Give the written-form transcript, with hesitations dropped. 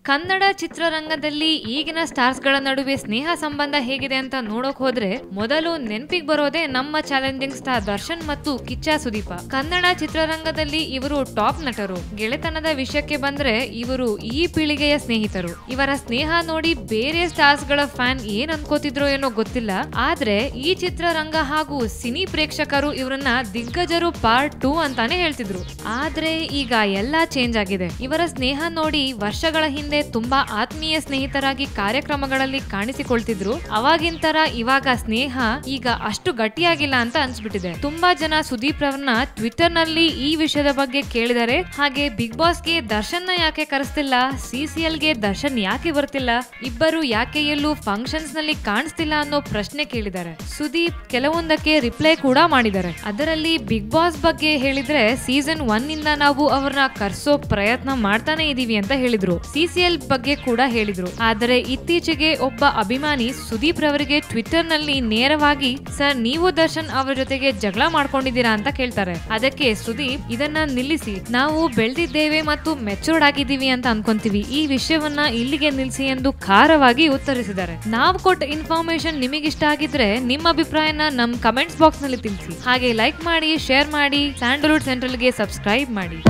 ಕನ್ನಡ ಚಿತ್ರರಂಗದಲ್ಲಿ ಈಗಿನ ಸ್ಟಾರ್ಸ್ ಗಳ ನಡುವೆ ಸ್ನೇಹ ಸಂಬಂಧ ಹೇಗಿದೆ ಅಂತ ನೋಡೋಕ್ ಹೋದ್ರೆ ಮೊದಲು ನೆನಪಿಗೆ ಬರೋದೇ ನಮ್ಮ ಚಾಲೆಂಜಿಂಗ್ ಸ್ಟಾರ್ ದರ್ಶನ್ ಮತ್ತು ಕಿಚ್ಚ ಸುದೀಪ. ಕನ್ನಡ ಚಿತ್ರರಂಗದಲ್ಲಿ ಇವರು ಟಾಪ್ ನಟರು. ಗೆಳೆತನದ ವಿಷಯಕ್ಕೆ ಬಂದ್ರೆ ಇವರು ಈ ಪೀಳಿಗೆಯ ಸ್ನೇಹಿತರು. ಇವರ ಸ್ನೇಹ ನೋಡಿ ಬೇರೆ ಸ್ಟಾರ್ಸ್ ಗಳ ಫ್ಯಾನ್ ಏನ್ ಅನ್ಕೋತಿದ್ರೋ ಏನೋ ಗೊತ್ತಿಲ್ಲ. ಆದ್ರೆ ಈ ಚಿತ್ರರಂಗ ಹಾಗೂ ಸಿನಿ ಪ್ರೇಕ್ಷಕರು ಇವರನ್ನ ದಿಗ್ಗಜರು ಪಾರ್ಟ್ 2 ಅಂತಾನೆ ಹೇಳ್ತಿದ್ರು. ಆದ್ರೆ ಈಗ ಎಲ್ಲಾ ಚೇಂಜ್ ಆಗಿದೆ. ಇವರ ಸ್ನೇಹ ನೋಡಿ ವರ್ಷಗಳ ಹಿಂದೆ ತುಂಬಾ ಆತ್ಮೀಯ ಸ್ನೇಹಿತರಾಗಿ ಕಾರ್ಯಕ್ರಮಗಳಲ್ಲಿ ಕಾಣಿಸಿಕೊಳ್ತಿದ್ರು. ಅವಾಗಿಂತರ ಇವಾಗ ಸ್ನೇಹ ಈಗ ಅಷ್ಟು ಗಟ್ಟಿಯಾಗಿಲ್ಲ ಅಂತ ಅನ್ಸ್ಬಿಟ್ಟಿದೆ. ತುಂಬಾ ಜನ ಸುದೀಪ್ ರವರನ್ನ ಟ್ವಿಟರ್ ನಲ್ಲಿ ಈ ವಿಷಯದ ಬಗ್ಗೆ ಕೇಳಿದರೆ. ಹಾಗೆ ಬಿಗ್ ಬಾಸ್ ಗೆ ದರ್ಶನ್ ನ ಯಾಕೆ ಕರೆಸ್ತಿಲ್ಲ, CCL ಗೆ ದರ್ಶನ್ ಯಾಕೆ ಬರ್ತಿಲ್ಲ, ಇಬ್ಬರು ಯಾಕೆ ಎಲ್ಲೂ ಫಂಕ್ಷನ್ಸ್ ನಲ್ಲಿ ಕಾಣಿಸ್ತಿಲ್ಲ ಅನ್ನೋ ಪ್ರಶ್ನೆ ಕೇಳಿದ್ದಾರೆ. ಸುದೀಪ್ ಕೆಲವೊಂದಕ್ಕೆ ರಿಪ್ಲೈ ಕೂಡ ಮಾಡಿದ್ದಾರೆ. ಅದರಲ್ಲಿ ಬಿಗ್ ಬಾಸ್ ಬಗ್ಗೆ ಹೇಳಿದ್ರೆ ಸೀಸನ್ 1 ಇಂದ ನಾವು ಅವ್ರನ್ನ ಕರ್ಸೋ ಪ್ರಯತ್ನ ಮಾಡ್ತಾನೆ ಇದೀವಿ ಅಂತ ಹೇಳಿದ್ರು. CCL ಬಗ್ಗೆ ಕೂಡ ಹೇಳಿದ್ರು. ಆದರೆ ಇತ್ತೀಚೆಗೆ ಒಬ್ಬ ಅಭಿಮಾನಿ ಸುದೀಪ್ ರವರಿಗೆ ಟ್ವಿಟರ್ ನಲ್ಲಿ ನೇರವಾಗಿ ಸರ್ ನೀವು ದರ್ಶನ್ ಅವರ ಜೊತೆಗೆ ಜಗಳ ಮಾಡ್ಕೊಂಡಿದ್ದೀರಾ ಅಂತ ಕೇಳ್ತಾರೆ. ಅದಕ್ಕೆ ಸುದೀಪ್ ಇದನ್ನ ನಿಲ್ಲಿಸಿ, ನಾವು ಬೆಳೆದಿದ್ದೇವೆ ಮತ್ತು ಮೆಚೂರ್ಡ್ ಆಗಿದ್ದೀವಿ ಅಂತ ಅನ್ಕೊಂತೀವಿ, ಈ ವಿಷಯವನ್ನ ಇಲ್ಲಿಗೆ ನಿಲ್ಲಿಸಿ ಎಂದು ಖಾರವಾಗಿ ಉತ್ತರಿಸಿದ್ದಾರೆ. ನಾವು ಕೊಟ್ಟ ಇನ್ಫಾರ್ಮೇಶನ್ ನಿಮಗಿಷ್ಟ ಆಗಿದ್ರೆ ನಿಮ್ಮ ಅಭಿಪ್ರಾಯನ ನಮ್ ಕಮೆಂಟ್ಸ್ ಬಾಕ್ಸ್ ನಲ್ಲಿ ತಿಳಿಸಿ. ಹಾಗೆ ಲೈಕ್ ಮಾಡಿ, ಶೇರ್ ಮಾಡಿ, ಸ್ಯಾಂಡಲ್ವುಡ್ ಸೆಂಟ್ರಲ್ ಗೆ ಸಬ್ಸ್ಕ್ರೈಬ್ ಮಾಡಿ.